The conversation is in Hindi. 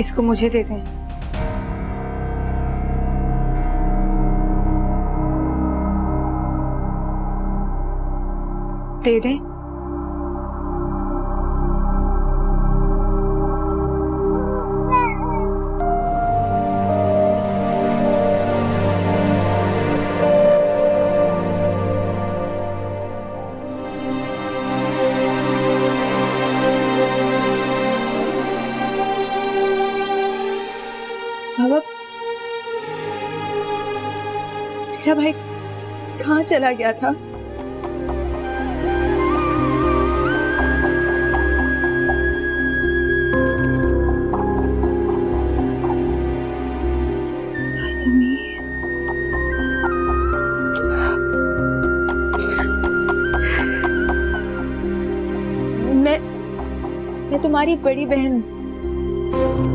इसको मुझे दे दें। दे दें। बाबा, मेरा भाई कहाँ चला गया था? मैं तुम्हारी बड़ी बहन